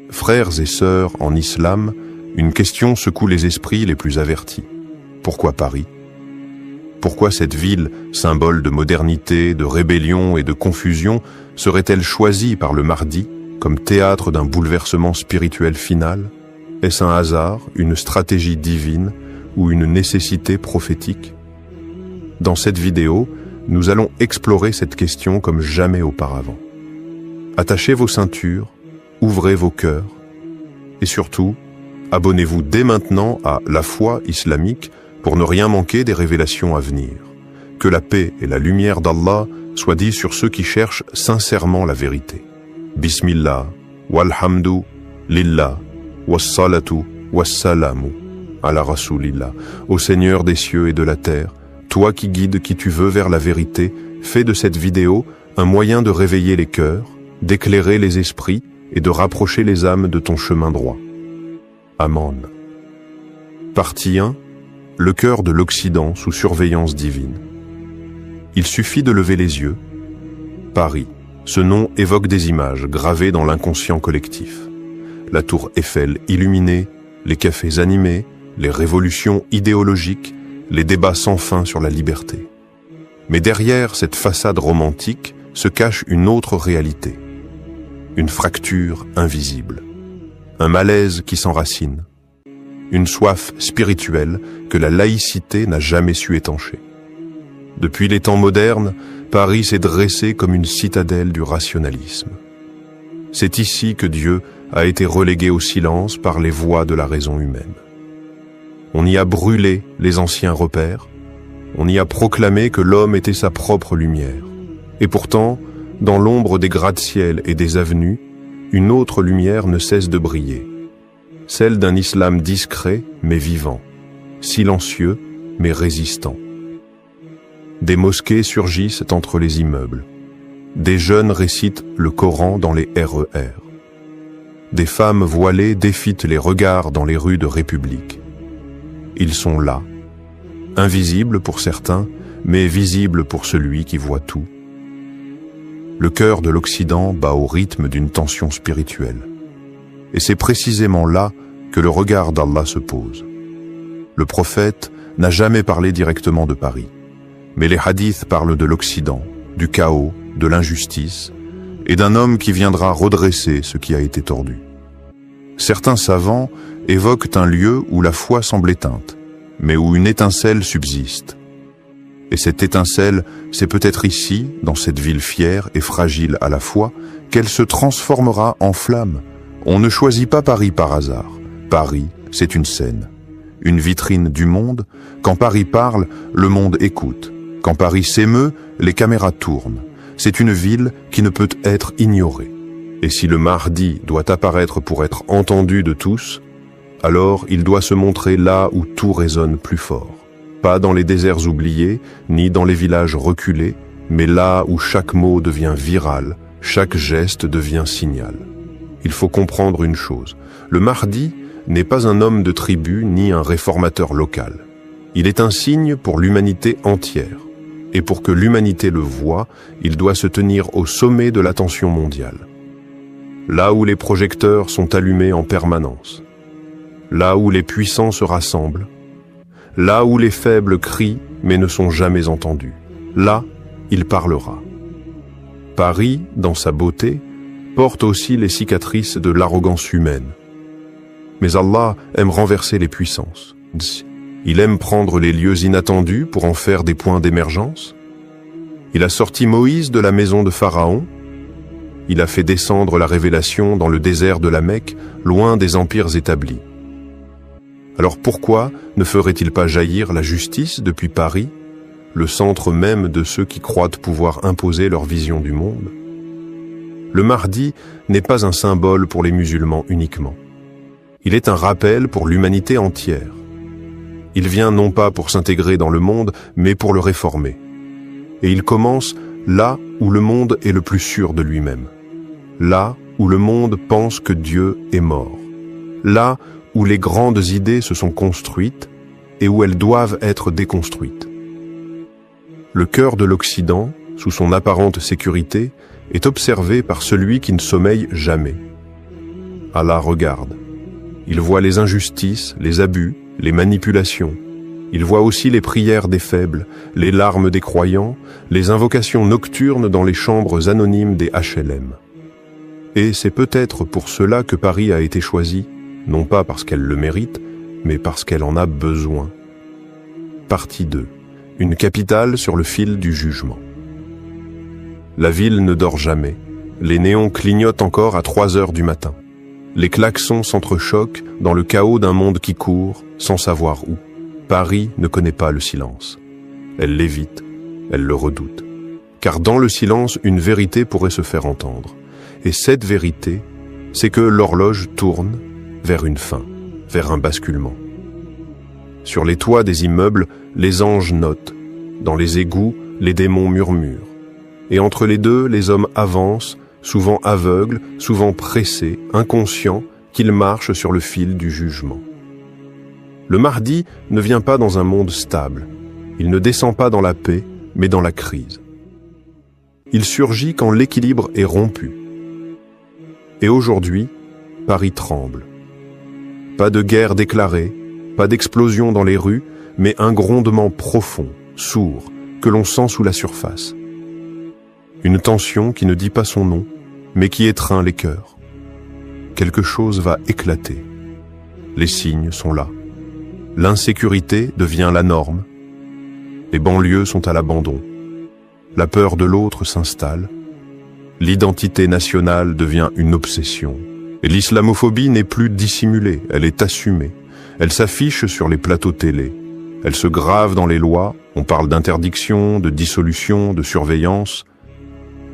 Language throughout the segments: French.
Frères et sœurs en islam, une question secoue les esprits les plus avertis. Pourquoi Paris? Pourquoi cette ville, symbole de modernité, de rébellion et de confusion, serait-elle choisie par le Mahdi comme théâtre d'un bouleversement spirituel final? Est-ce un hasard, une stratégie divine ou une nécessité prophétique? Dans cette vidéo, nous allons explorer cette question comme jamais auparavant. Attachez vos ceintures, ouvrez vos cœurs et surtout, abonnez-vous dès maintenant à La Foi islamique pour ne rien manquer des révélations à venir. Que la paix et la lumière d'Allah soient dites sur ceux qui cherchent sincèrement la vérité. Bismillah, walhamdu, lillah, wassalatu, wassalamu, ala rasoulillah. Ô Seigneur des cieux et de la terre, toi qui guides qui tu veux vers la vérité, fais de cette vidéo un moyen de réveiller les cœurs, d'éclairer les esprits et de rapprocher les âmes de ton chemin droit. Amen. Partie 1. Le cœur de l'Occident sous surveillance divine. Il suffit de lever les yeux. Paris. Ce nom évoque des images gravées dans l'inconscient collectif. La tour Eiffel illuminée, les cafés animés, les révolutions idéologiques, les débats sans fin sur la liberté. Mais derrière cette façade romantique se cache une autre réalité. Une fracture invisible. Un malaise qui s'enracine. Une soif spirituelle que la laïcité n'a jamais su étancher. Depuis les temps modernes, Paris s'est dressé comme une citadelle du rationalisme. C'est ici que Dieu a été relégué au silence par les voix de la raison humaine. On y a brûlé les anciens repères, on y a proclamé que l'homme était sa propre lumière. Et pourtant, dans l'ombre des gratte-ciel et des avenues, une autre lumière ne cesse de briller. Celle d'un islam discret mais vivant, silencieux mais résistant. Des mosquées surgissent entre les immeubles. Des jeunes récitent le Coran dans les RER. Des femmes voilées défitent les regards dans les rues de République. Ils sont là, invisibles pour certains, mais visibles pour celui qui voit tout. Le cœur de l'Occident bat au rythme d'une tension spirituelle. Et c'est précisément là que le regard d'Allah se pose. Le prophète n'a jamais parlé directement de Paris, mais les hadiths parlent de l'Occident, du chaos, de l'injustice, et d'un homme qui viendra redresser ce qui a été tordu. Certains savants évoquent un lieu où la foi semble éteinte, mais où une étincelle subsiste. Et cette étincelle, c'est peut-être ici, dans cette ville fière et fragile à la fois, qu'elle se transformera en flamme. On ne choisit pas Paris par hasard. Paris, c'est une scène, une vitrine du monde. Quand Paris parle, le monde écoute. Quand Paris s'émeut, les caméras tournent. C'est une ville qui ne peut être ignorée. Et si le Mahdi doit apparaître pour être entendu de tous, alors il doit se montrer là où tout résonne plus fort. Pas dans les déserts oubliés, ni dans les villages reculés, mais là où chaque mot devient viral, chaque geste devient signal. Il faut comprendre une chose, le Mahdi n'est pas un homme de tribu ni un réformateur local. Il est un signe pour l'humanité entière. Et pour que l'humanité le voie, il doit se tenir au sommet de l'attention mondiale. Là où les projecteurs sont allumés en permanence. Là où les puissants se rassemblent. Là où les faibles crient mais ne sont jamais entendus. Là, il parlera. Paris, dans sa beauté, porte aussi les cicatrices de l'arrogance humaine. Mais Allah aime renverser les puissances. Il aime prendre les lieux inattendus pour en faire des points d'émergence. Il a sorti Moïse de la maison de Pharaon. Il a fait descendre la révélation dans le désert de la Mecque, loin des empires établis. Alors pourquoi ne ferait-il pas jaillir la justice depuis Paris, le centre même de ceux qui croient pouvoir imposer leur vision du monde? Le Mahdi n'est pas un symbole pour les musulmans uniquement. Il est un rappel pour l'humanité entière. Il vient non pas pour s'intégrer dans le monde, mais pour le réformer. Et il commence là où le monde est le plus sûr de lui-même. Là où le monde pense que Dieu est mort. Là où les grandes idées se sont construites et où elles doivent être déconstruites. Le cœur de l'Occident, sous son apparente sécurité, est observé par celui qui ne sommeille jamais. Allah regarde. Il voit les injustices, les abus, les manipulations. Il voit aussi les prières des faibles, les larmes des croyants, les invocations nocturnes dans les chambres anonymes des HLM. Et c'est peut-être pour cela que Paris a été choisie, non pas parce qu'elle le mérite, mais parce qu'elle en a besoin. Partie 2. Une capitale sur le fil du jugement. La ville ne dort jamais. Les néons clignotent encore à 3 heures du matin. Les klaxons s'entrechoquent dans le chaos d'un monde qui court, sans savoir où. Paris ne connaît pas le silence. Elle l'évite, elle le redoute. Car dans le silence, une vérité pourrait se faire entendre. Et cette vérité, c'est que l'horloge tourne vers une fin, vers un basculement. Sur les toits des immeubles, les anges notent. Dans les égouts, les démons murmurent. Et entre les deux, les hommes avancent, souvent aveugles, souvent pressés, inconscients, qu'ils marchent sur le fil du jugement. Le Mahdi ne vient pas dans un monde stable. Il ne descend pas dans la paix, mais dans la crise. Il surgit quand l'équilibre est rompu. Et aujourd'hui, Paris tremble. Pas de guerre déclarée, pas d'explosion dans les rues, mais un grondement profond, sourd, que l'on sent sous la surface. Une tension qui ne dit pas son nom, mais qui étreint les cœurs. Quelque chose va éclater. Les signes sont là. L'insécurité devient la norme. Les banlieues sont à l'abandon. La peur de l'autre s'installe. L'identité nationale devient une obsession. Et l'islamophobie n'est plus dissimulée, elle est assumée. Elle s'affiche sur les plateaux télé. Elle se grave dans les lois. On parle d'interdiction, de dissolution, de surveillance.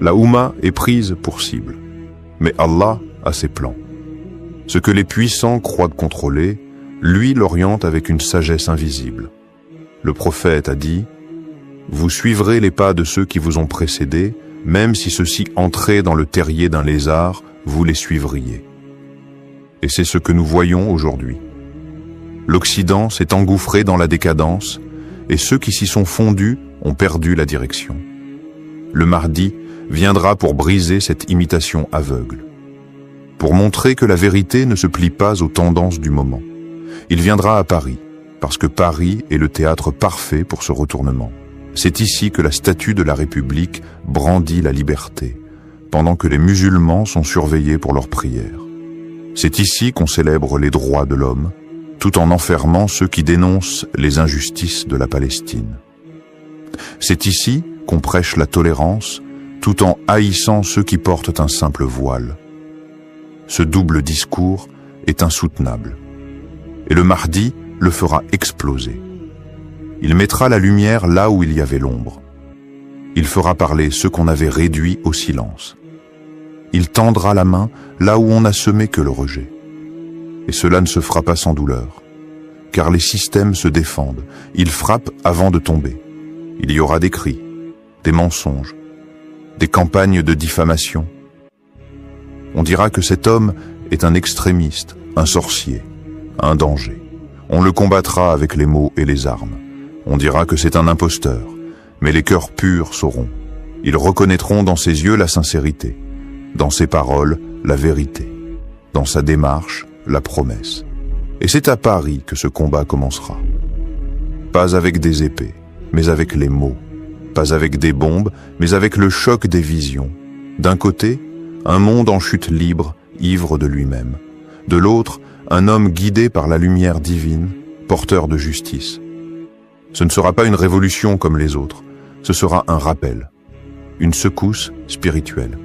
La Oumma est prise pour cible. Mais Allah a ses plans. Ce que les puissants croient contrôler, lui l'oriente avec une sagesse invisible. Le prophète a dit « Vous suivrez les pas de ceux qui vous ont précédés, même si ceux-ci entraient dans le terrier d'un lézard, vous les suivriez. » Et c'est ce que nous voyons aujourd'hui. L'Occident s'est engouffré dans la décadence, et ceux qui s'y sont fondus ont perdu la direction. Le Mahdi viendra pour briser cette imitation aveugle, pour montrer que la vérité ne se plie pas aux tendances du moment. Il viendra à Paris, parce que Paris est le théâtre parfait pour ce retournement. C'est ici que la statue de la République brandit la liberté, pendant que les musulmans sont surveillés pour leurs prières. C'est ici qu'on célèbre les droits de l'homme, tout en enfermant ceux qui dénoncent les injustices de la Palestine. C'est ici qu'on prêche la tolérance, tout en haïssant ceux qui portent un simple voile. Ce double discours est insoutenable. Et le Mahdi le fera exploser. Il mettra la lumière là où il y avait l'ombre. Il fera parler ceux qu'on avait réduits au silence. Il tendra la main là où on n'a semé que le rejet. Et cela ne se fera pas sans douleur, car les systèmes se défendent. Ils frappent avant de tomber. Il y aura des cris, des mensonges, des campagnes de diffamation. On dira que cet homme est un extrémiste, un sorcier, un danger. On le combattra avec les mots et les armes. On dira que c'est un imposteur, mais les cœurs purs sauront. Ils reconnaîtront dans ses yeux la sincérité, dans ses paroles la vérité, dans sa démarche la promesse. Et c'est à Paris que ce combat commencera. Pas avec des épées, mais avec les mots. Pas avec des bombes, mais avec le choc des visions. D'un côté, un monde en chute libre, ivre de lui-même. De l'autre, un homme guidé par la lumière divine, porteur de justice. Ce ne sera pas une révolution comme les autres, ce sera un rappel, une secousse spirituelle.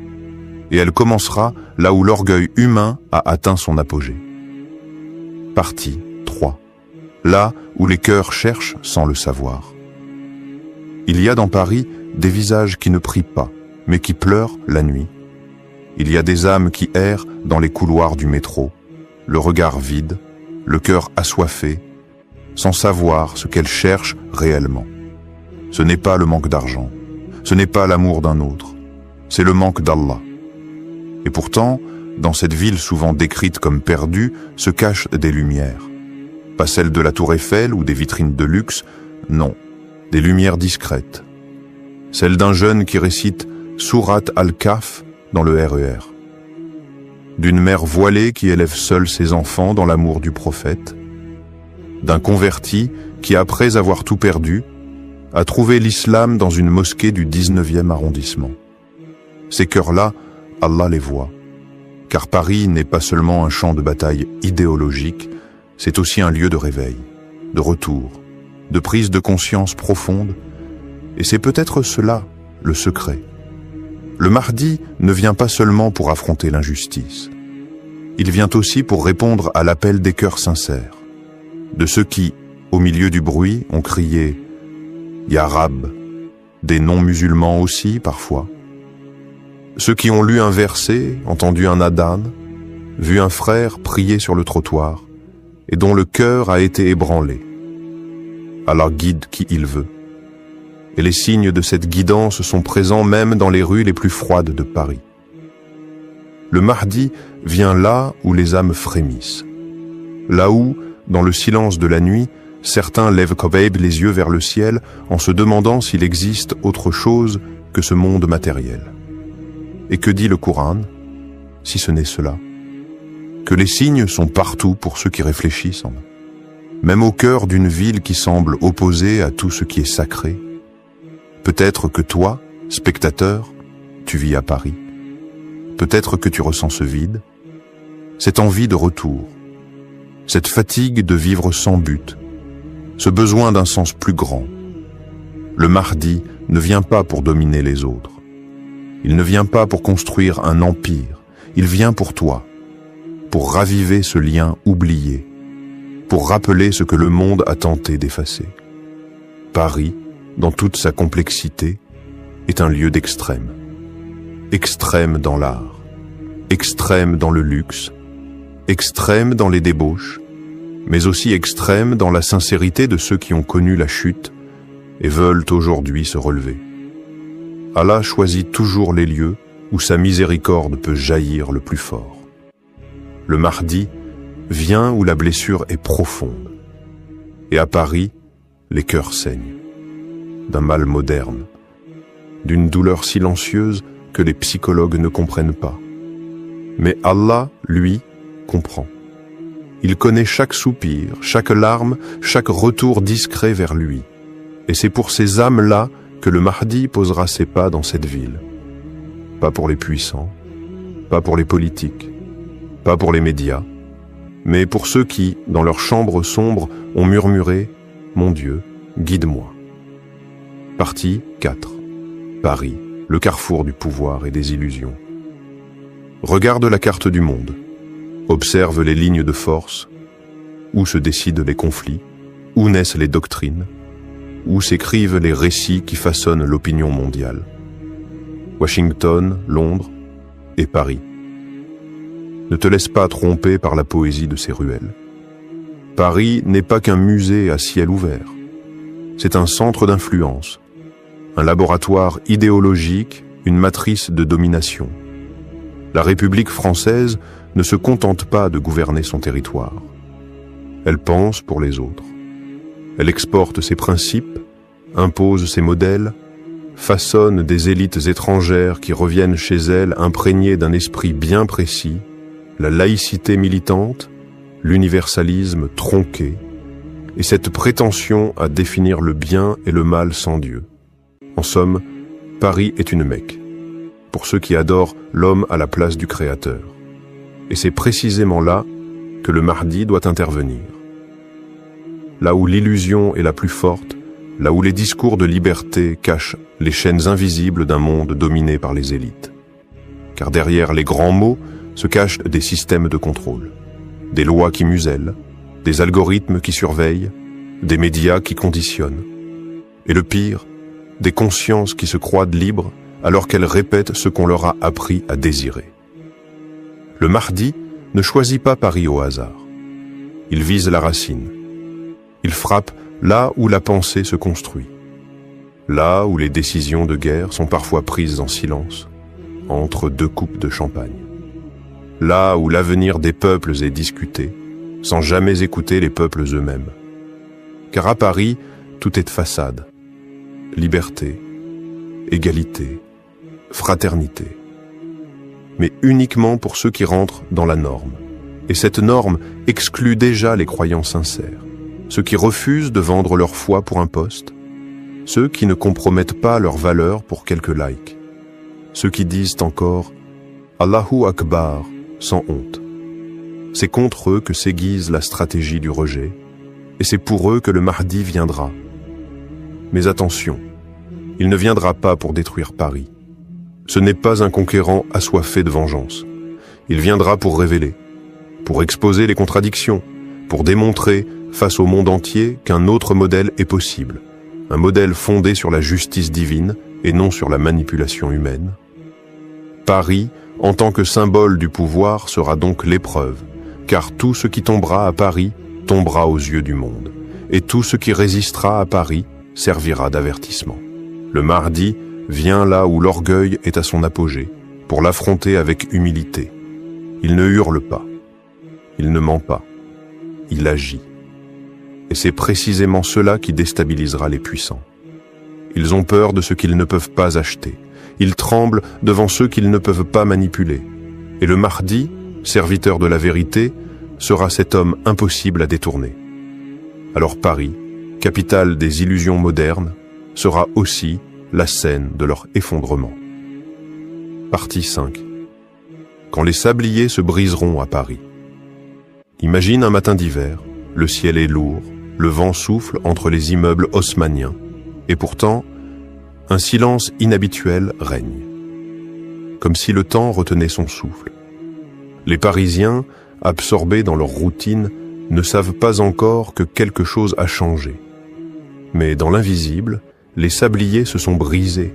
Et elle commencera là où l'orgueil humain a atteint son apogée. Partie 3. Là où les cœurs cherchent sans le savoir. Il y a dans Paris des visages qui ne prient pas, mais qui pleurent la nuit. Il y a des âmes qui errent dans les couloirs du métro, le regard vide, le cœur assoiffé, sans savoir ce qu'elles cherchent réellement. Ce n'est pas le manque d'argent, ce n'est pas l'amour d'un autre, c'est le manque d'Allah. Et pourtant, dans cette ville souvent décrite comme perdue, se cachent des lumières. Pas celles de la Tour Eiffel ou des vitrines de luxe, non, des lumières discrètes. Celles d'un jeune qui récite Surat al-Kahf dans le RER. d'une mère voilée qui élève seule ses enfants dans l'amour du prophète, d'un converti qui, après avoir tout perdu, a trouvé l'islam dans une mosquée du 19e arrondissement. Ces cœurs-là, Allah les voit, car Paris n'est pas seulement un champ de bataille idéologique, c'est aussi un lieu de réveil, de retour, de prise de conscience profonde, et c'est peut-être cela, le secret. Le Mahdi ne vient pas seulement pour affronter l'injustice. Il vient aussi pour répondre à l'appel des cœurs sincères, de ceux qui, au milieu du bruit, ont crié « Ya Rab », des non-musulmans aussi parfois. Ceux qui ont lu un verset, entendu un adhan, vu un frère prier sur le trottoir, et dont le cœur a été ébranlé. Allah guide qui il veut. Et les signes de cette guidance sont présents même dans les rues les plus froides de Paris. Le Mahdi vient là où les âmes frémissent. Là où, dans le silence de la nuit, certains lèvent Kobeib les yeux vers le ciel en se demandant s'il existe autre chose que ce monde matériel. Et que dit le Coran, si ce n'est cela? Que les signes sont partout pour ceux qui réfléchissent, même au cœur d'une ville qui semble opposée à tout ce qui est sacré. Peut-être que toi, spectateur, tu vis à Paris. Peut-être que tu ressens ce vide, cette envie de retour, cette fatigue de vivre sans but, ce besoin d'un sens plus grand. Le Mahdi ne vient pas pour dominer les autres. Il ne vient pas pour construire un empire. Il vient pour toi, pour raviver ce lien oublié, pour rappeler ce que le monde a tenté d'effacer. Paris, dans toute sa complexité, est un lieu d'extrême. Extrême dans l'art, extrême dans le luxe, extrême dans les débauches, mais aussi extrême dans la sincérité de ceux qui ont connu la chute et veulent aujourd'hui se relever. Allah choisit toujours les lieux où sa miséricorde peut jaillir le plus fort. Le Mahdi vient où la blessure est profonde. Et à Paris, les cœurs saignent. D'un mal moderne, d'une douleur silencieuse que les psychologues ne comprennent pas. Mais Allah, lui, comprend. Il connaît chaque soupir, chaque larme, chaque retour discret vers lui. Et c'est pour ces âmes-là que le Mahdi posera ses pas dans cette ville. Pas pour les puissants, pas pour les politiques, pas pour les médias, mais pour ceux qui, dans leur chambre sombre, ont murmuré « Mon Dieu, guide-moi ». Partie 4. Paris, le carrefour du pouvoir et des illusions. Regarde la carte du monde. Observe les lignes de force. Où se décident les conflits? Où naissent les doctrines? Où s'écrivent les récits qui façonnent l'opinion mondiale? Washington, Londres et Paris. Ne te laisse pas tromper par la poésie de ces ruelles. Paris n'est pas qu'un musée à ciel ouvert. C'est un centre d'influence, un laboratoire idéologique, une matrice de domination. La République française ne se contente pas de gouverner son territoire. Elle pense pour les autres. Elle exporte ses principes, impose ses modèles, façonne des élites étrangères qui reviennent chez elle imprégnées d'un esprit bien précis, la laïcité militante, l'universalisme tronqué, et cette prétention à définir le bien et le mal sans Dieu. En somme, Paris est une Mecque, pour ceux qui adorent l'homme à la place du Créateur. Et c'est précisément là que le Mahdi doit intervenir. Là où l'illusion est la plus forte, là où les discours de liberté cachent les chaînes invisibles d'un monde dominé par les élites. Car derrière les grands mots se cachent des systèmes de contrôle, des lois qui musellent, des algorithmes qui surveillent, des médias qui conditionnent. Et le pire, des consciences qui se croient libres alors qu'elles répètent ce qu'on leur a appris à désirer. Le Mahdi ne choisit pas Paris au hasard. Il vise la racine. Il frappe là où la pensée se construit. Là où les décisions de guerre sont parfois prises en silence, entre deux coupes de champagne. Là où l'avenir des peuples est discuté, sans jamais écouter les peuples eux-mêmes. Car à Paris, tout est façade. Liberté, égalité, fraternité. mais uniquement pour ceux qui rentrent dans la norme. Et cette norme exclut déjà les croyants sincères, ceux qui refusent de vendre leur foi pour un poste, ceux qui ne compromettent pas leur valeur pour quelques likes, ceux qui disent encore « Allahu Akbar » sans honte. C'est contre eux que s'aiguise la stratégie du rejet, et c'est pour eux que le Mahdi viendra. Mais attention, il ne viendra pas pour détruire Paris. Ce n'est pas un conquérant assoiffé de vengeance. Il viendra pour révéler, pour exposer les contradictions, pour démontrer face au monde entier qu'un autre modèle est possible, un modèle fondé sur la justice divine et non sur la manipulation humaine. Paris, en tant que symbole du pouvoir, sera donc l'épreuve, car tout ce qui tombera à Paris tombera aux yeux du monde, et tout ce qui résistera à Paris servira d'avertissement. Le Mahdi vient là où l'orgueil est à son apogée, pour l'affronter avec humilité. Il ne hurle pas, il ne ment pas, il agit. Et c'est précisément cela qui déstabilisera les puissants. Ils ont peur de ce qu'ils ne peuvent pas acheter. Ils tremblent devant ceux qu'ils ne peuvent pas manipuler. Et le Mahdi, serviteur de la vérité, sera cet homme impossible à détourner. Alors Paris, capitale des illusions modernes, sera aussi la scène de leur effondrement. Partie 5. Quand les sabliers se briseront à Paris. Imagine un matin d'hiver, le ciel est lourd, le vent souffle entre les immeubles haussmanniens, et pourtant, un silence inhabituel règne, comme si le temps retenait son souffle. Les Parisiens, absorbés dans leur routine, ne savent pas encore que quelque chose a changé. Mais dans l'invisible, les sabliers se sont brisés.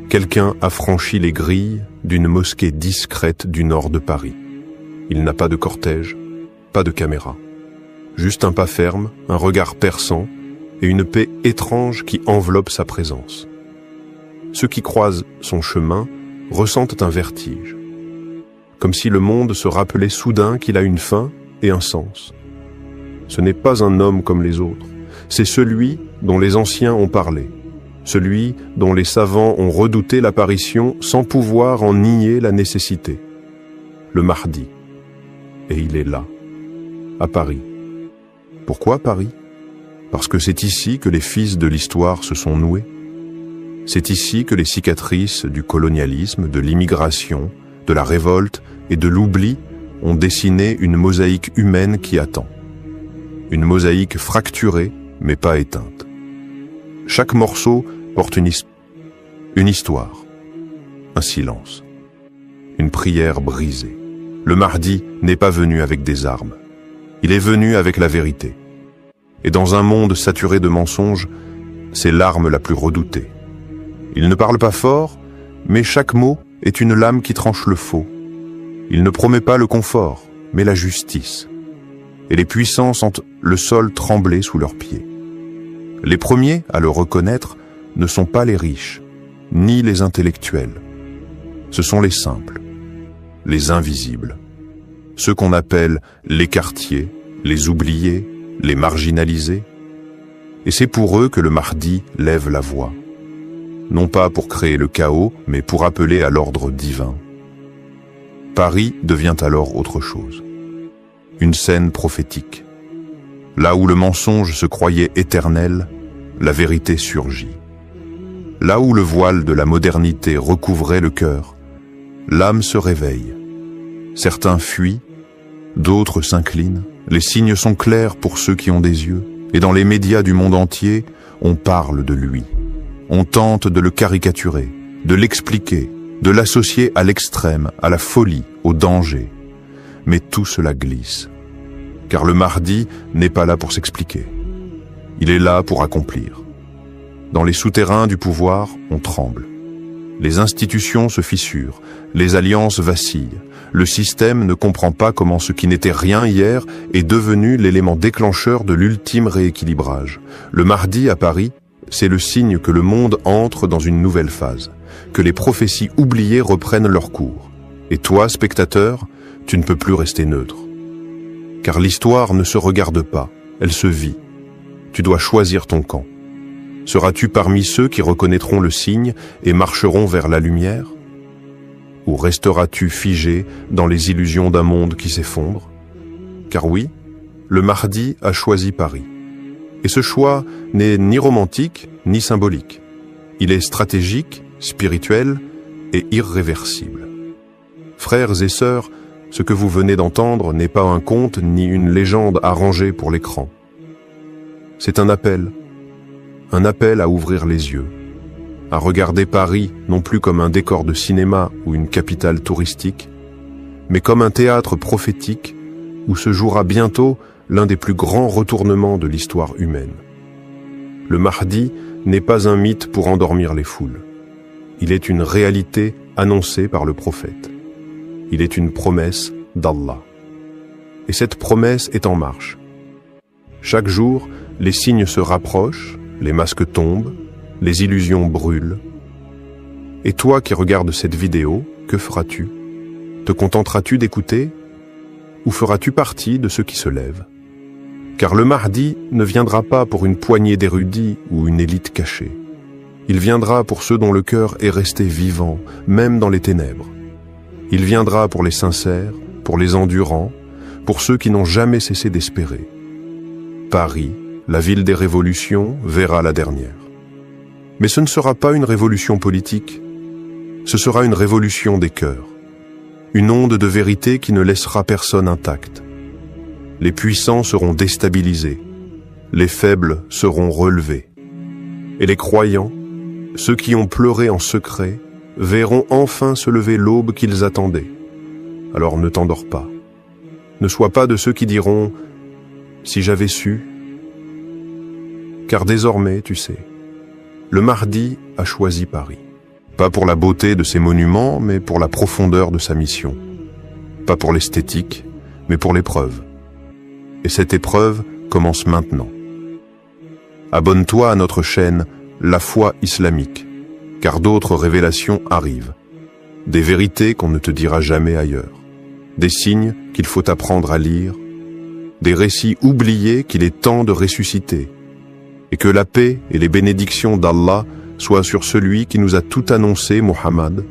Quelqu'un a franchi les grilles d'une mosquée discrète du nord de Paris. Il n'a pas de cortège, pas de caméra. Juste un pas ferme, un regard perçant et une paix étrange qui enveloppe sa présence. Ceux qui croisent son chemin ressentent un vertige, comme si le monde se rappelait soudain qu'il a une fin et un sens. Ce n'est pas un homme comme les autres, c'est celui dont les anciens ont parlé, celui dont les savants ont redouté l'apparition sans pouvoir en nier la nécessité. Le Mahdi. Et il est là, à Paris. Pourquoi Paris? Parce que c'est ici que les fils de l'histoire se sont noués. C'est ici que les cicatrices du colonialisme, de l'immigration, de la révolte et de l'oubli ont dessiné une mosaïque humaine qui attend. Une mosaïque fracturée, mais pas éteinte. Chaque morceau porte une histoire, un silence, une prière brisée. Le Mahdi n'est pas venu avec des armes. Il est venu avec la vérité. Et dans un monde saturé de mensonges, c'est l'arme la plus redoutée. Il ne parle pas fort, mais chaque mot est une lame qui tranche le faux. Il ne promet pas le confort, mais la justice. Et les puissants sentent le sol trembler sous leurs pieds. Les premiers à le reconnaître ne sont pas les riches, ni les intellectuels. Ce sont les simples, les invisibles, ceux qu'on appelle les quartiers, les oubliés, les marginalisés. Et c'est pour eux que le Mahdi lève la voix. Non pas pour créer le chaos, mais pour appeler à l'ordre divin. Paris devient alors autre chose. Une scène prophétique. Là où le mensonge se croyait éternel, la vérité surgit. Là où le voile de la modernité recouvrait le cœur, l'âme se réveille. Certains fuient, d'autres s'inclinent. Les signes sont clairs pour ceux qui ont des yeux. Et dans les médias du monde entier, on parle de lui. On tente de le caricaturer, de l'expliquer, de l'associer à l'extrême, à la folie, au danger. Mais tout cela glisse. Car le Mahdi n'est pas là pour s'expliquer. Il est là pour accomplir. Dans les souterrains du pouvoir, on tremble. Les institutions se fissurent, les alliances vacillent. Le système ne comprend pas comment ce qui n'était rien hier est devenu l'élément déclencheur de l'ultime rééquilibrage. Le Mahdi à Paris, c'est le signe que le monde entre dans une nouvelle phase, que les prophéties oubliées reprennent leur cours. Et toi, spectateur, tu ne peux plus rester neutre. Car l'histoire ne se regarde pas, elle se vit. Tu dois choisir ton camp. Seras-tu parmi ceux qui reconnaîtront le signe et marcheront vers la lumière? ou resteras-tu figé dans les illusions d'un monde qui s'effondre? Car oui, le Mahdi a choisi Paris. Et ce choix n'est ni romantique ni symbolique. Il est stratégique, spirituel et irréversible. Frères et sœurs, ce que vous venez d'entendre n'est pas un conte ni une légende arrangée pour l'écran. C'est un appel à ouvrir les yeux, à regarder Paris non plus comme un décor de cinéma ou une capitale touristique, mais comme un théâtre prophétique où se jouera bientôt l'un des plus grands retournements de l'histoire humaine. Le Mahdi n'est pas un mythe pour endormir les foules. Il est une réalité annoncée par le prophète. Il est une promesse d'Allah. Et cette promesse est en marche. Chaque jour, les signes se rapprochent, les masques tombent, les illusions brûlent. Et toi qui regardes cette vidéo, que feras-tu? Te contenteras-tu d'écouter? Ou feras-tu partie de ceux qui se lèvent? Car le Mahdi ne viendra pas pour une poignée d'érudits ou une élite cachée. Il viendra pour ceux dont le cœur est resté vivant, même dans les ténèbres. Il viendra pour les sincères, pour les endurants, pour ceux qui n'ont jamais cessé d'espérer. Paris, la ville des révolutions, verra la dernière. Mais ce ne sera pas une révolution politique, ce sera une révolution des cœurs. Une onde de vérité qui ne laissera personne intact. Les puissants seront déstabilisés, les faibles seront relevés. Et les croyants, ceux qui ont pleuré en secret, verront enfin se lever l'aube qu'ils attendaient. Alors ne t'endors pas. Ne sois pas de ceux qui diront « si j'avais su ». Car désormais, tu sais, le Mahdi a choisi Paris. Pas pour la beauté de ses monuments, mais pour la profondeur de sa mission. Pas pour l'esthétique, mais pour l'épreuve. Et cette épreuve commence maintenant. Abonne-toi à notre chaîne La Foi Islamique, car d'autres révélations arrivent. Des vérités qu'on ne te dira jamais ailleurs. Des signes qu'il faut apprendre à lire. Des récits oubliés qu'il est temps de ressusciter. Et que la paix et les bénédictions d'Allah soient sur celui qui nous a tout annoncé, Muhammad,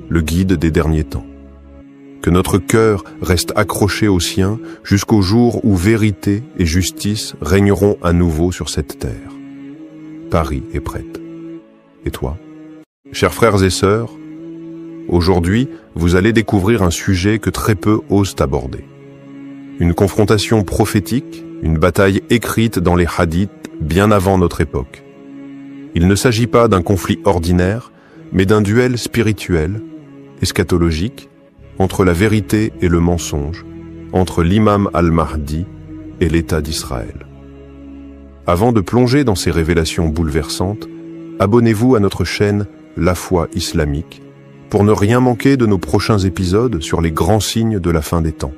le guide des derniers temps. Que notre cœur reste accroché au sien jusqu'au jour où vérité et justice régneront à nouveau sur cette terre. Paris est prête. Et toi? Chers frères et sœurs, aujourd'hui, vous allez découvrir un sujet que très peu osent aborder. Une confrontation prophétique, une bataille écrite dans les hadiths bien avant notre époque. Il ne s'agit pas d'un conflit ordinaire, mais d'un duel spirituel, eschatologique, entre la vérité et le mensonge, entre l'imam al-Mahdi et l'État d'Israël. Avant de plonger dans ces révélations bouleversantes, abonnez-vous à notre chaîne La Foi Islamique pour ne rien manquer de nos prochains épisodes sur les grands signes de la fin des temps.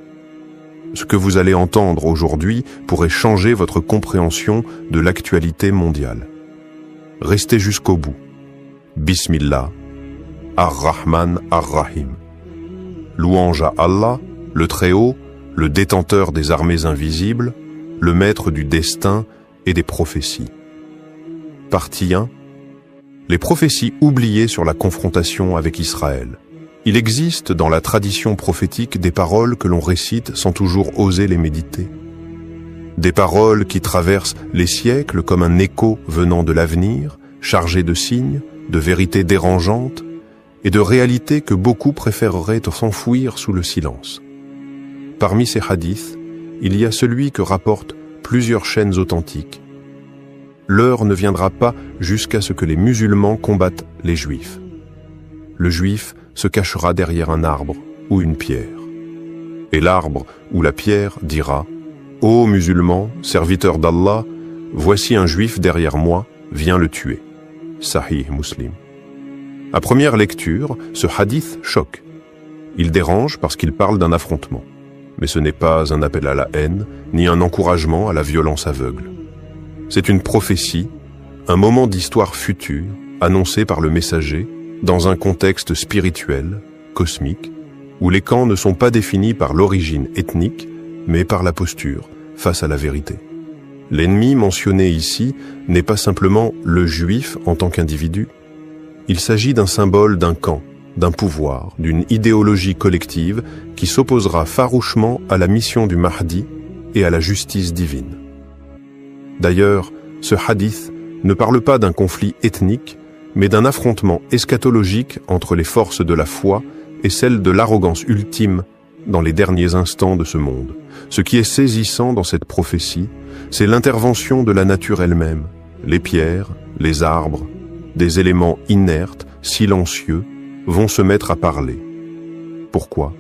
Ce que vous allez entendre aujourd'hui pourrait changer votre compréhension de l'actualité mondiale. Restez jusqu'au bout. Bismillah, Ar-Rahman Ar-Rahim. Louange à Allah, le Très-Haut, le détenteur des armées invisibles, le maître du destin et des prophéties. Partie 1. Les prophéties oubliées sur la confrontation avec Israël. Il existe dans la tradition prophétique des paroles que l'on récite sans toujours oser les méditer. Des paroles qui traversent les siècles comme un écho venant de l'avenir, chargé de signes, de vérités dérangeantes et de réalités que beaucoup préféreraient s'enfouir sous le silence. Parmi ces hadiths, il y a celui que rapportent plusieurs chaînes authentiques. L'heure ne viendra pas jusqu'à ce que les musulmans combattent les juifs. Le juif se cachera derrière un arbre ou une pierre. Et l'arbre ou la pierre dira « Ô musulmans, serviteurs d'Allah, voici un juif derrière moi, viens le tuer. » Sahih Muslim. À première lecture, ce hadith choque. Il dérange parce qu'il parle d'un affrontement. Mais ce n'est pas un appel à la haine, ni un encouragement à la violence aveugle. C'est une prophétie, un moment d'histoire future, annoncé par le messager, dans un contexte spirituel, cosmique, où les camps ne sont pas définis par l'origine ethnique, mais par la posture face à la vérité. L'ennemi mentionné ici n'est pas simplement le juif en tant qu'individu. Il s'agit d'un symbole d'un camp, d'un pouvoir, d'une idéologie collective qui s'opposera farouchement à la mission du Mahdi et à la justice divine. D'ailleurs, ce hadith ne parle pas d'un conflit ethnique, mais d'un affrontement eschatologique entre les forces de la foi et celles de l'arrogance ultime dans les derniers instants de ce monde. Ce qui est saisissant dans cette prophétie, c'est l'intervention de la nature elle-même, les pierres, les arbres, des éléments inertes, silencieux, vont se mettre à parler. Pourquoi?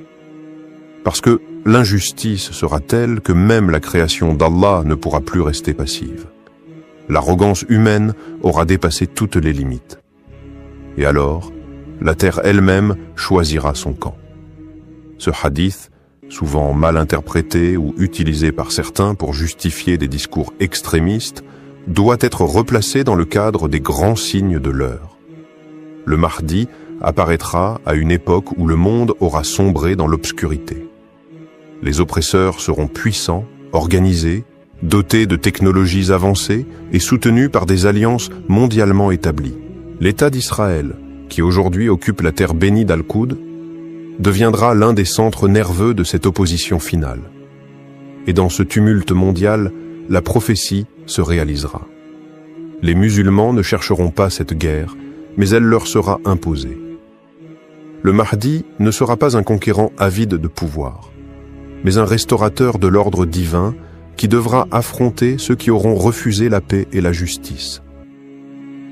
Parce que l'injustice sera telle que même la création d'Allah ne pourra plus rester passive. L'arrogance humaine aura dépassé toutes les limites. Et alors, la terre elle-même choisira son camp. Ce hadith, souvent mal interprété ou utilisé par certains pour justifier des discours extrémistes, doit être replacé dans le cadre des grands signes de l'heure. Le Mahdi apparaîtra à une époque où le monde aura sombré dans l'obscurité. Les oppresseurs seront puissants, organisés, dotés de technologies avancées et soutenus par des alliances mondialement établies. L'État d'Israël, qui aujourd'hui occupe la terre bénie d'Al-Qoud, deviendra l'un des centres nerveux de cette opposition finale. Et dans ce tumulte mondial, la prophétie se réalisera. Les musulmans ne chercheront pas cette guerre, mais elle leur sera imposée. Le Mahdi ne sera pas un conquérant avide de pouvoir, mais un restaurateur de l'ordre divin qui devra affronter ceux qui auront refusé la paix et la justice.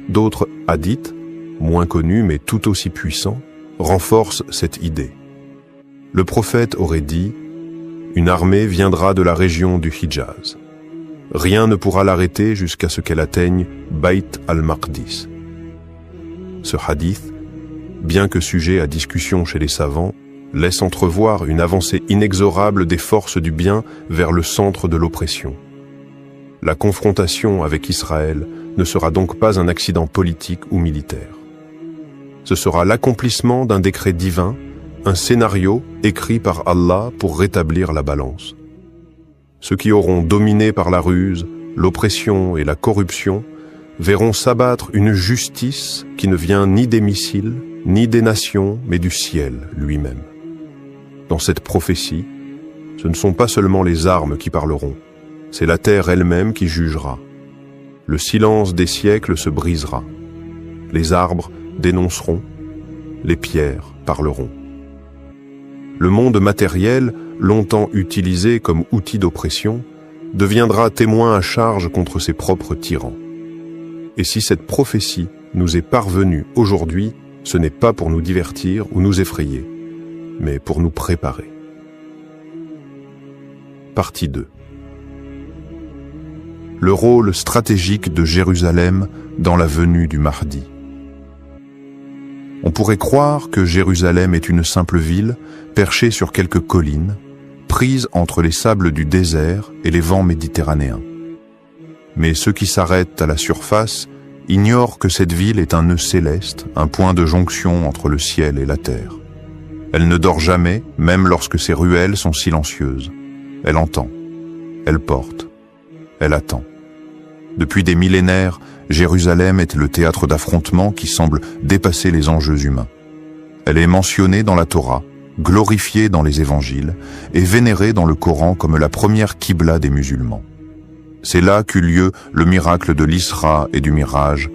D'autres hadiths, moins connus mais tout aussi puissants, renforcent cette idée. Le prophète aurait dit « Une armée viendra de la région du Hijaz. Rien ne pourra l'arrêter jusqu'à ce qu'elle atteigne Bayt al-Maqdis. » Ce hadith, bien que sujet à discussion chez les savants, laisse entrevoir une avancée inexorable des forces du bien vers le centre de l'oppression. La confrontation avec Israël ne sera donc pas un accident politique ou militaire. Ce sera l'accomplissement d'un décret divin, un scénario écrit par Allah pour rétablir la balance. Ceux qui auront dominé par la ruse, l'oppression et la corruption verront s'abattre une justice qui ne vient ni des missiles, ni des nations, mais du ciel lui-même. Dans cette prophétie, ce ne sont pas seulement les armes qui parleront, c'est la terre elle-même qui jugera. Le silence des siècles se brisera. Les arbres dénonceront, les pierres parleront. Le monde matériel, longtemps utilisé comme outil d'oppression, deviendra témoin à charge contre ses propres tyrans. Et si cette prophétie nous est parvenue aujourd'hui, ce n'est pas pour nous divertir ou nous effrayer, mais pour nous préparer. Partie 2. Le rôle stratégique de Jérusalem dans la venue du Mahdi. On pourrait croire que Jérusalem est une simple ville, perchée sur quelques collines, prise entre les sables du désert et les vents méditerranéens. Mais ceux qui s'arrêtent à la surface ignorent que cette ville est un nœud céleste, un point de jonction entre le ciel et la terre. Elle ne dort jamais, même lorsque ses ruelles sont silencieuses. Elle entend, elle porte, elle attend. Depuis des millénaires, Jérusalem est le théâtre d'affrontements qui semble dépasser les enjeux humains. Elle est mentionnée dans la Torah, glorifiée dans les évangiles et vénérée dans le Coran comme la première Qibla des musulmans. C'est là qu'eut lieu le miracle de l'Isra et du Miraj,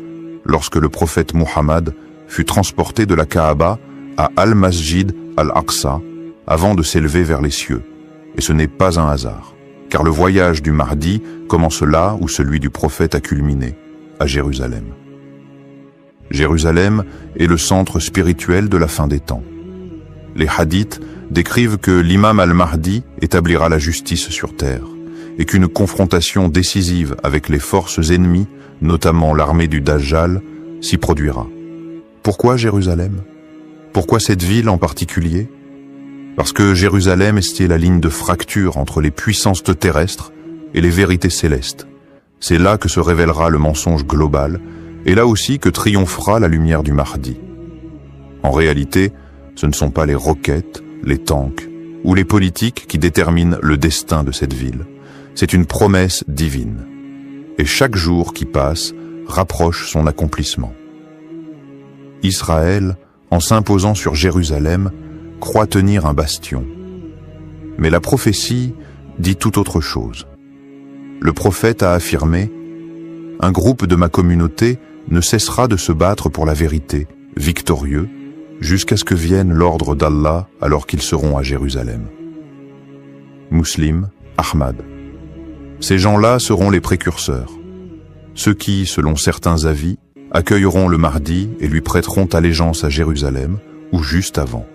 lorsque le prophète Muhammad fut transporté de la Kaaba à Al-Masjid Al-Aqsa avant de s'élever vers les cieux. Et ce n'est pas un hasard, car le voyage du Mahdi commence là où celui du prophète a culminé, à Jérusalem. Jérusalem est le centre spirituel de la fin des temps. Les hadiths décrivent que l'imam al-Mahdi établira la justice sur terre et qu'une confrontation décisive avec les forces ennemies, notamment l'armée du Dajjal, s'y produira. Pourquoi Jérusalem? Pourquoi cette ville en particulier? Parce que Jérusalem est la ligne de fracture entre les puissances terrestres et les vérités célestes. C'est là que se révélera le mensonge global, et là aussi que triomphera la lumière du Mahdi. En réalité, ce ne sont pas les roquettes, les tanks ou les politiques qui déterminent le destin de cette ville. C'est une promesse divine. Et chaque jour qui passe rapproche son accomplissement. Israël, en s'imposant sur Jérusalem, croit tenir un bastion. Mais la prophétie dit tout autre chose. Le prophète a affirmé « Un groupe de ma communauté ne cessera de se battre pour la vérité, victorieux, jusqu'à ce que vienne l'ordre d'Allah alors qu'ils seront à Jérusalem. » Muslim, Ahmad. Ces gens-là seront les précurseurs. Ceux qui, selon certains avis, accueilleront le Mahdi et lui prêteront allégeance à Jérusalem, ou juste avant.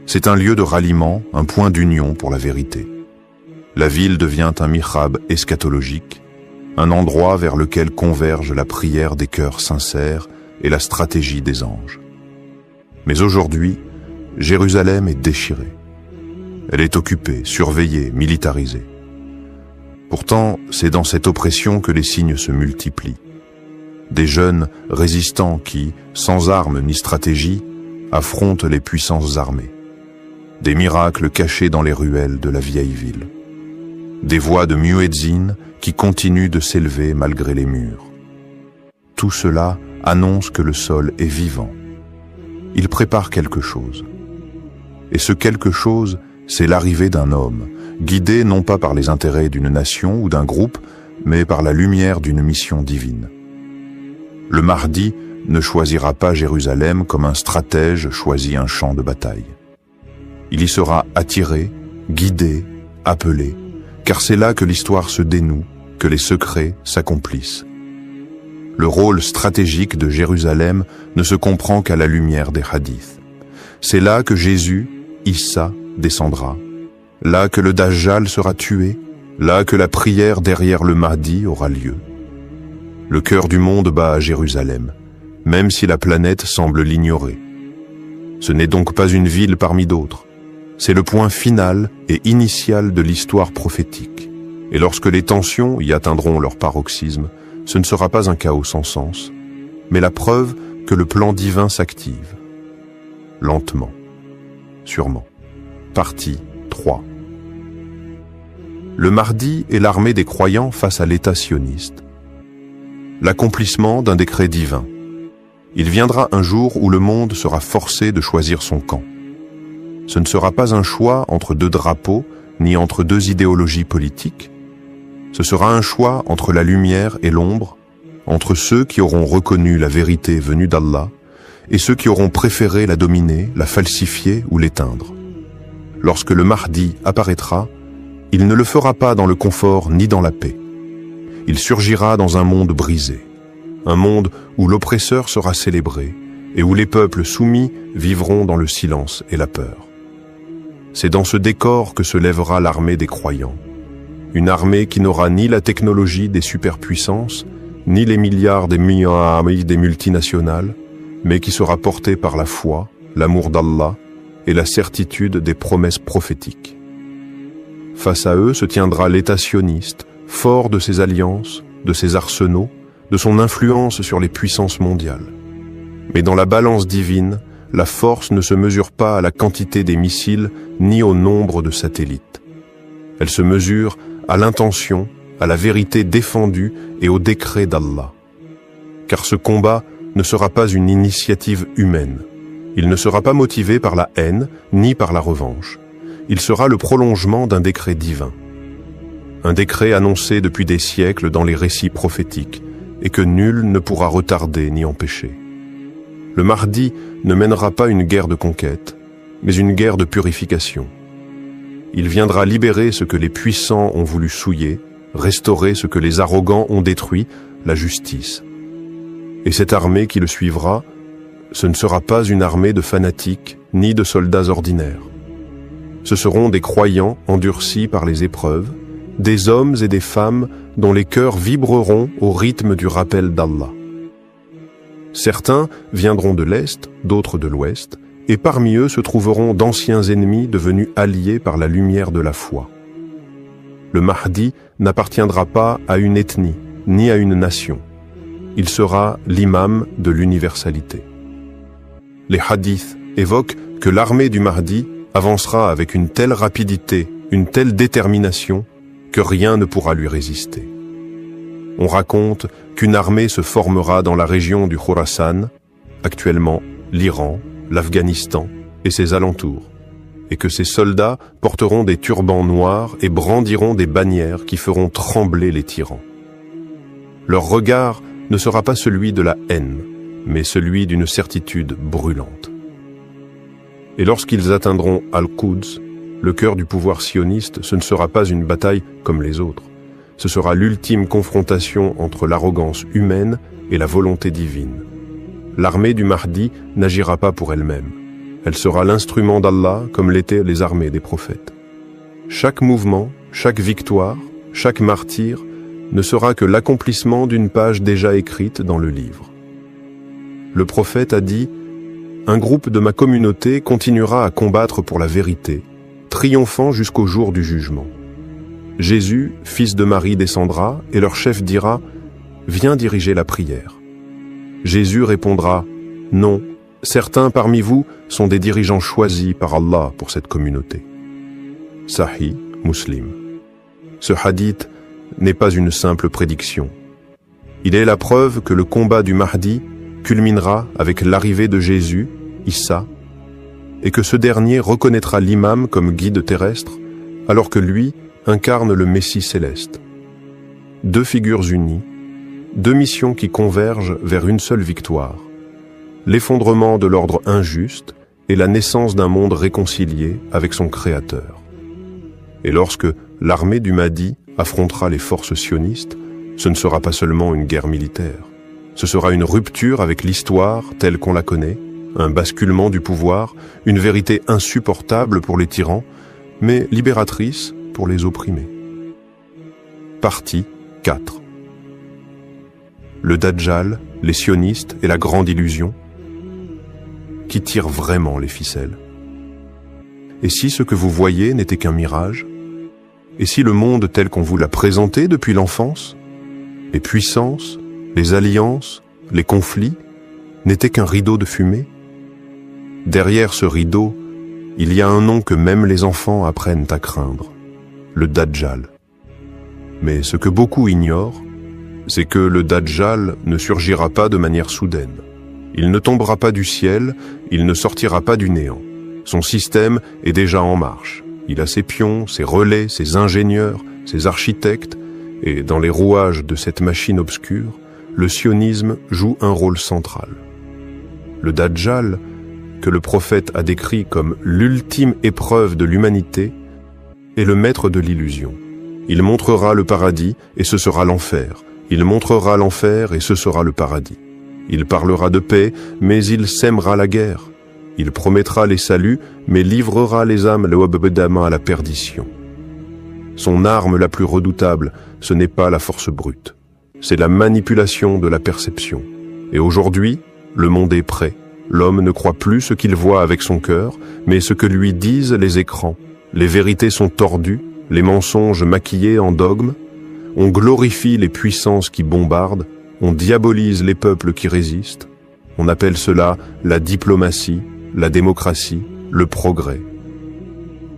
C'est un lieu de ralliement, un point d'union pour la vérité. La ville devient un mihrab eschatologique, un endroit vers lequel converge la prière des cœurs sincères et la stratégie des anges. Mais aujourd'hui, Jérusalem est déchirée. Elle est occupée, surveillée, militarisée. Pourtant, c'est dans cette oppression que les signes se multiplient. Des jeunes résistants qui, sans armes ni stratégie, affrontent les puissances armées. Des miracles cachés dans les ruelles de la vieille ville. Des voix de muezzin qui continuent de s'élever malgré les murs. Tout cela annonce que le sol est vivant. Il prépare quelque chose. Et ce quelque chose, c'est l'arrivée d'un homme, guidé non pas par les intérêts d'une nation ou d'un groupe, mais par la lumière d'une mission divine. Le Mahdi ne choisira pas Jérusalem comme un stratège choisit un champ de bataille. Il y sera attiré, guidé, appelé, car c'est là que l'histoire se dénoue, que les secrets s'accomplissent. Le rôle stratégique de Jérusalem ne se comprend qu'à la lumière des hadiths. C'est là que Jésus, Issa, descendra, là que le Dajjal sera tué, là que la prière derrière le Mahdi aura lieu. Le cœur du monde bat à Jérusalem, même si la planète semble l'ignorer. Ce n'est donc pas une ville parmi d'autres. C'est le point final et initial de l'histoire prophétique. Et lorsque les tensions y atteindront leur paroxysme, ce ne sera pas un chaos sans sens, mais la preuve que le plan divin s'active. Lentement, sûrement. Partie 3. Le Mahdi est l'armée des croyants face à l'État sioniste. L'accomplissement d'un décret divin. Il viendra un jour où le monde sera forcé de choisir son camp. Ce ne sera pas un choix entre deux drapeaux, ni entre deux idéologies politiques. Ce sera un choix entre la lumière et l'ombre, entre ceux qui auront reconnu la vérité venue d'Allah et ceux qui auront préféré la dominer, la falsifier ou l'éteindre. Lorsque le Mahdi apparaîtra, il ne le fera pas dans le confort ni dans la paix. Il surgira dans un monde brisé, un monde où l'oppresseur sera célébré et où les peuples soumis vivront dans le silence et la peur. C'est dans ce décor que se lèvera l'armée des croyants. Une armée qui n'aura ni la technologie des superpuissances, ni les milliards des multinationales, mais qui sera portée par la foi, l'amour d'Allah et la certitude des promesses prophétiques. Face à eux se tiendra l'État sioniste, fort de ses alliances, de ses arsenaux, de son influence sur les puissances mondiales. Mais dans la balance divine, la force ne se mesure pas à la quantité des missiles ni au nombre de satellites. Elle se mesure à l'intention, à la vérité défendue et au décret d'Allah. Car ce combat ne sera pas une initiative humaine. Il ne sera pas motivé par la haine ni par la revanche. Il sera le prolongement d'un décret divin. Un décret annoncé depuis des siècles dans les récits prophétiques et que nul ne pourra retarder ni empêcher. Le Mahdi ne mènera pas une guerre de conquête, mais une guerre de purification. Il viendra libérer ce que les puissants ont voulu souiller, restaurer ce que les arrogants ont détruit, la justice. Et cette armée qui le suivra, ce ne sera pas une armée de fanatiques ni de soldats ordinaires. Ce seront des croyants endurcis par les épreuves, des hommes et des femmes dont les cœurs vibreront au rythme du rappel d'Allah. Certains viendront de l'Est, d'autres de l'Ouest, et parmi eux se trouveront d'anciens ennemis devenus alliés par la lumière de la foi. Le Mahdi n'appartiendra pas à une ethnie, ni à une nation. Il sera l'imam de l'universalité. Les hadiths évoquent que l'armée du Mahdi avancera avec une telle rapidité, une telle détermination, que rien ne pourra lui résister. On raconte qu'une armée se formera dans la région du Khorasan, actuellement l'Iran, l'Afghanistan et ses alentours, et que ces soldats porteront des turbans noirs et brandiront des bannières qui feront trembler les tyrans. Leur regard ne sera pas celui de la haine, mais celui d'une certitude brûlante. Et lorsqu'ils atteindront Al-Quds, le cœur du pouvoir sioniste, ce ne sera pas une bataille comme les autres. Ce sera l'ultime confrontation entre l'arrogance humaine et la volonté divine. L'armée du Mahdi n'agira pas pour elle-même. Elle sera l'instrument d'Allah comme l'étaient les armées des prophètes. Chaque mouvement, chaque victoire, chaque martyr ne sera que l'accomplissement d'une page déjà écrite dans le livre. Le prophète a dit « Un groupe de ma communauté continuera à combattre pour la vérité, triomphant jusqu'au jour du jugement. Jésus, fils de Marie, descendra et leur chef dira « Viens diriger la prière ». Jésus répondra « Non, certains parmi vous sont des dirigeants choisis par Allah pour cette communauté. » Sahih Muslim. Ce hadith n'est pas une simple prédiction. Il est la preuve que le combat du Mahdi culminera avec l'arrivée de Jésus, Issa, et que ce dernier reconnaîtra l'imam comme guide terrestre, alors que lui incarne le Messie céleste. Deux figures unies, deux missions qui convergent vers une seule victoire, l'effondrement de l'ordre injuste et la naissance d'un monde réconcilié avec son Créateur. Et lorsque l'armée du Mahdi affrontera les forces sionistes, ce ne sera pas seulement une guerre militaire. Ce sera une rupture avec l'histoire telle qu'on la connaît, un basculement du pouvoir, une vérité insupportable pour les tyrans, mais libératrice pour les opprimés. Partie 4. Le Dajjal, les sionistes et la grande illusion. Qui tire vraiment les ficelles? Et si ce que vous voyez n'était qu'un mirage? Et si le monde tel qu'on vous l'a présenté depuis l'enfance, les puissances, les alliances, les conflits, n'étaient qu'un rideau de fumée? Derrière ce rideau, il y a un nom que même les enfants apprennent à craindre, le Dajjal. Mais ce que beaucoup ignorent, c'est que le Dajjal ne surgira pas de manière soudaine. Il ne tombera pas du ciel, il ne sortira pas du néant. Son système est déjà en marche. Il a ses pions, ses relais, ses ingénieurs, ses architectes, et dans les rouages de cette machine obscure, le sionisme joue un rôle central. Le Dajjal, que le prophète a décrit comme l'ultime épreuve de l'humanité, est le maître de l'illusion. Il montrera le paradis et ce sera l'enfer. Il montrera l'enfer et ce sera le paradis. Il parlera de paix, mais il sèmera la guerre. Il promettra les saluts, mais livrera les âmes à la perdition. Son arme la plus redoutable, ce n'est pas la force brute. C'est la manipulation de la perception. Et aujourd'hui, le monde est prêt. L'homme ne croit plus ce qu'il voit avec son cœur, mais ce que lui disent les écrans. Les vérités sont tordues, les mensonges maquillés en dogmes. On glorifie les puissances qui bombardent, on diabolise les peuples qui résistent. On appelle cela la diplomatie, la démocratie, le progrès.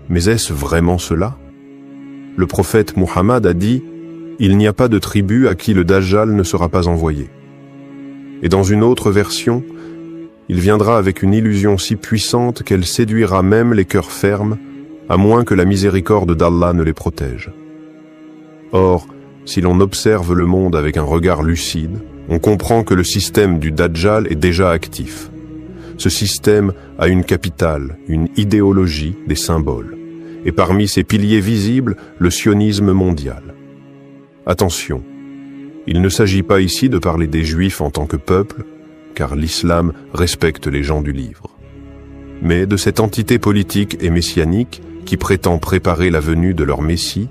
Mais est-ce vraiment cela? Le prophète Muhammad a dit « Il n'y a pas de tribu à qui le Dajjal ne sera pas envoyé ». Et dans une autre version, il viendra avec une illusion si puissante qu'elle séduira même les cœurs fermes, à moins que la miséricorde d'Allah ne les protège. Or, si l'on observe le monde avec un regard lucide, on comprend que le système du Dajjal est déjà actif. Ce système a une capitale, une idéologie, des symboles. Et parmi ses piliers visibles, le sionisme mondial. Attention, il ne s'agit pas ici de parler des Juifs en tant que peuple, car l'islam respecte les gens du livre, mais de cette entité politique et messianique qui prétend préparer la venue de leur Messie,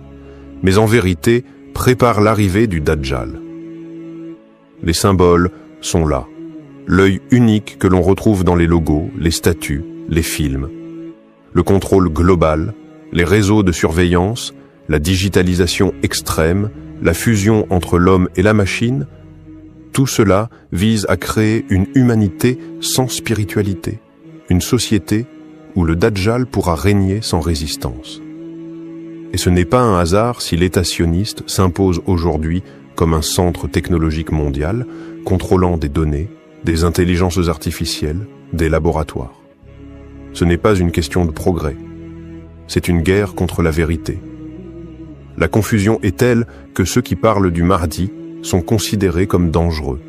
mais en vérité prépare l'arrivée du Dajjal. Les symboles sont là, l'œil unique que l'on retrouve dans les logos, les statues, les films, le contrôle global, les réseaux de surveillance, la digitalisation extrême, la fusion entre l'homme et la machine, tout cela vise à créer une humanité sans spiritualité, une société où le Dajjal pourra régner sans résistance. Et ce n'est pas un hasard si l'État sioniste s'impose aujourd'hui comme un centre technologique mondial, contrôlant des données, des intelligences artificielles, des laboratoires. Ce n'est pas une question de progrès. C'est une guerre contre la vérité. La confusion est telle que ceux qui parlent du Mahdi sont considérés comme dangereux.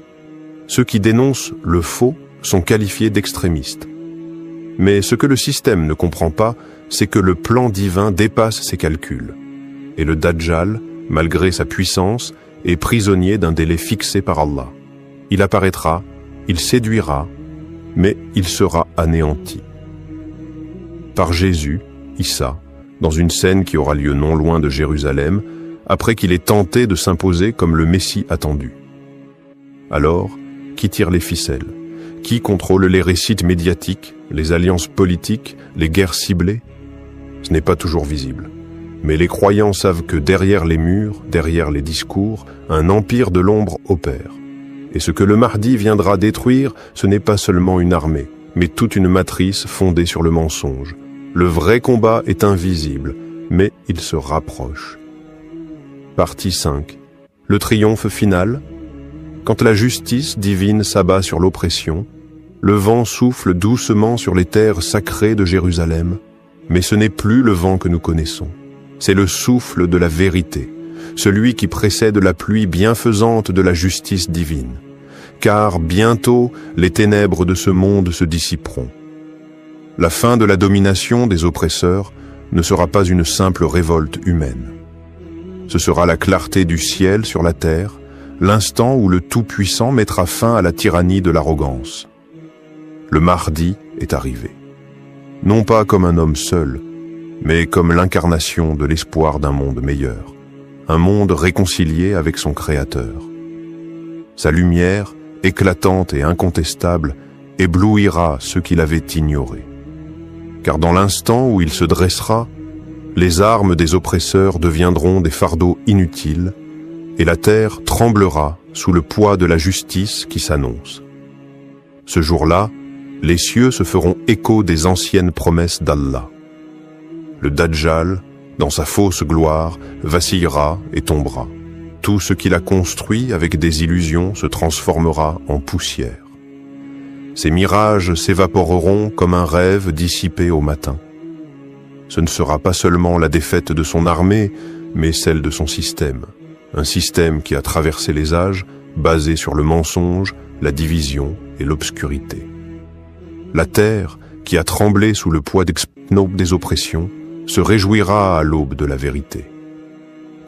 Ceux qui dénoncent le faux sont qualifiés d'extrémistes. Mais ce que le système ne comprend pas, c'est que le plan divin dépasse ses calculs. Et le Dajjal, malgré sa puissance, est prisonnier d'un délai fixé par Allah. Il apparaîtra, il séduira, mais il sera anéanti. Par Jésus, Issa, dans une scène qui aura lieu non loin de Jérusalem, après qu'il ait tenté de s'imposer comme le Messie attendu. Alors, qui tire les ficelles? Qui contrôle les récits médiatiques, les alliances politiques, les guerres ciblées? Ce n'est pas toujours visible. Mais les croyants savent que derrière les murs, derrière les discours, un empire de l'ombre opère. Et ce que le Mahdi viendra détruire, ce n'est pas seulement une armée, mais toute une matrice fondée sur le mensonge. Le vrai combat est invisible, mais il se rapproche. Partie 5. Le triomphe final. Quand la justice divine s'abat sur l'oppression, le vent souffle doucement sur les terres sacrées de Jérusalem, mais ce n'est plus le vent que nous connaissons. C'est le souffle de la vérité, celui qui précède la pluie bienfaisante de la justice divine. Car bientôt, les ténèbres de ce monde se dissiperont. La fin de la domination des oppresseurs ne sera pas une simple révolte humaine. Ce sera la clarté du ciel sur la terre, l'instant où le Tout-Puissant mettra fin à la tyrannie de l'arrogance. Le Mahdi est arrivé. Non pas comme un homme seul, mais comme l'incarnation de l'espoir d'un monde meilleur, un monde réconcilié avec son Créateur. Sa lumière, éclatante et incontestable, éblouira ceux qui l'avaient ignoré. Car dans l'instant où il se dressera, les armes des oppresseurs deviendront des fardeaux inutiles, et la terre tremblera sous le poids de la justice qui s'annonce. Ce jour-là, les cieux se feront écho des anciennes promesses d'Allah. Le Dajjal, dans sa fausse gloire, vacillera et tombera. Tout ce qu'il a construit avec des illusions se transformera en poussière. Ces mirages s'évaporeront comme un rêve dissipé au matin. Ce ne sera pas seulement la défaite de son armée, mais celle de son système. Un système qui a traversé les âges, basé sur le mensonge, la division et l'obscurité. La terre, qui a tremblé sous le poids des oppressions, se réjouira à l'aube de la vérité.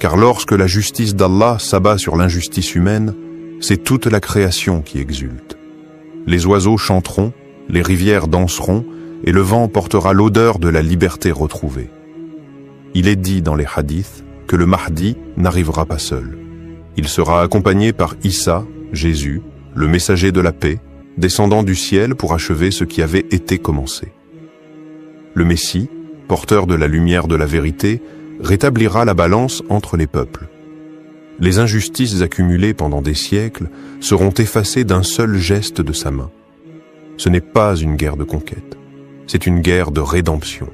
Car lorsque la justice d'Allah s'abat sur l'injustice humaine, c'est toute la création qui exulte. Les oiseaux chanteront, les rivières danseront, et le vent portera l'odeur de la liberté retrouvée. Il est dit dans les hadiths que le Mahdi n'arrivera pas seul. Il sera accompagné par Issa, Jésus, le messager de la paix, descendant du ciel pour achever ce qui avait été commencé. Le Messie, porteur de la lumière de la vérité, rétablira la balance entre les peuples. Les injustices accumulées pendant des siècles seront effacées d'un seul geste de sa main. Ce n'est pas une guerre de conquête, c'est une guerre de rédemption.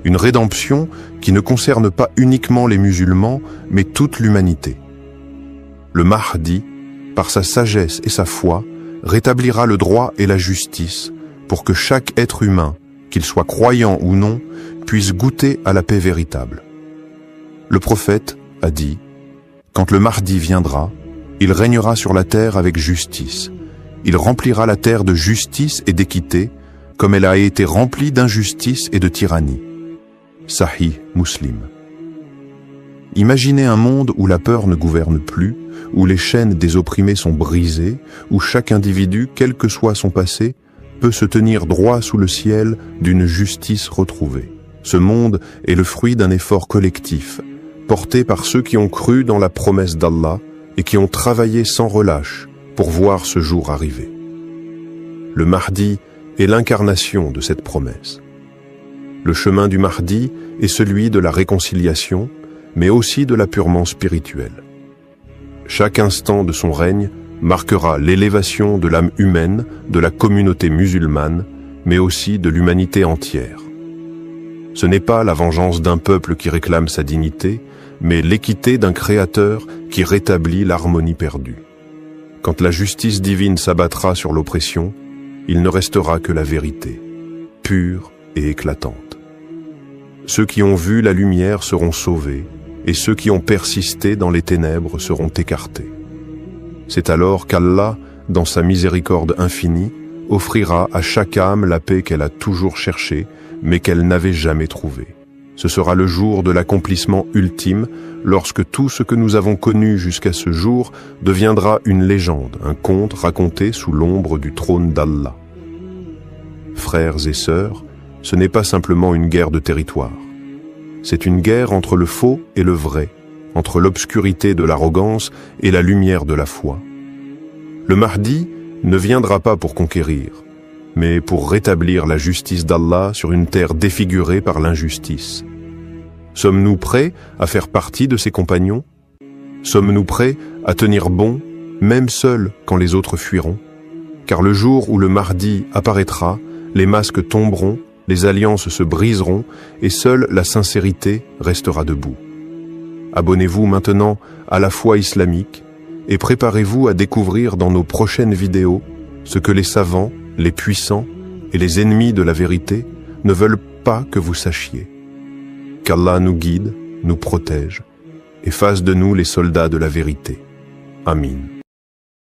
Une rédemption qui ne concerne pas uniquement les musulmans, mais toute l'humanité. Le Mahdi, par sa sagesse et sa foi, rétablira le droit et la justice pour que chaque être humain, qu'il soit croyant ou non, puisse goûter à la paix véritable. Le prophète a dit « Quand le Mahdi viendra, il régnera sur la terre avec justice. Il remplira la terre de justice et d'équité, comme elle a été remplie d'injustice et de tyrannie. » Sahih Muslim. Imaginez un monde où la peur ne gouverne plus, où les chaînes des opprimés sont brisées, où chaque individu, quel que soit son passé, peut se tenir droit sous le ciel d'une justice retrouvée. Ce monde est le fruit d'un effort collectif, porté par ceux qui ont cru dans la promesse d'Allah et qui ont travaillé sans relâche pour voir ce jour arriver. Le Mahdi est l'incarnation de cette promesse. Le chemin du Mahdi est celui de la réconciliation, mais aussi de l'apurement spirituel. Chaque instant de son règne marquera l'élévation de l'âme humaine, de la communauté musulmane, mais aussi de l'humanité entière. Ce n'est pas la vengeance d'un peuple qui réclame sa dignité, mais l'équité d'un créateur qui rétablit l'harmonie perdue. Quand la justice divine s'abattra sur l'oppression, il ne restera que la vérité, pure et éclatante. Ceux qui ont vu la lumière seront sauvés, et ceux qui ont persisté dans les ténèbres seront écartés. C'est alors qu'Allah, dans sa miséricorde infinie, offrira à chaque âme la paix qu'elle a toujours cherchée, mais qu'elle n'avait jamais trouvée. Ce sera le jour de l'accomplissement ultime, lorsque tout ce que nous avons connu jusqu'à ce jour deviendra une légende, un conte raconté sous l'ombre du trône d'Allah. Frères et sœurs, ce n'est pas simplement une guerre de territoire. C'est une guerre entre le faux et le vrai, entre l'obscurité de l'arrogance et la lumière de la foi. Le Mahdi ne viendra pas pour conquérir, mais pour rétablir la justice d'Allah sur une terre défigurée par l'injustice. Sommes-nous prêts à faire partie de ses compagnons? Sommes-nous prêts à tenir bon, même seuls quand les autres fuiront? Car le jour où le Mahdi apparaîtra, les masques tomberont, les alliances se briseront et seule la sincérité restera debout. Abonnez-vous maintenant à la foi islamique et préparez-vous à découvrir dans nos prochaines vidéos ce que les savants, les puissants et les ennemis de la vérité ne veulent pas que vous sachiez. Qu'Allah nous guide, nous protège et fasse de nous les soldats de la vérité. Amin.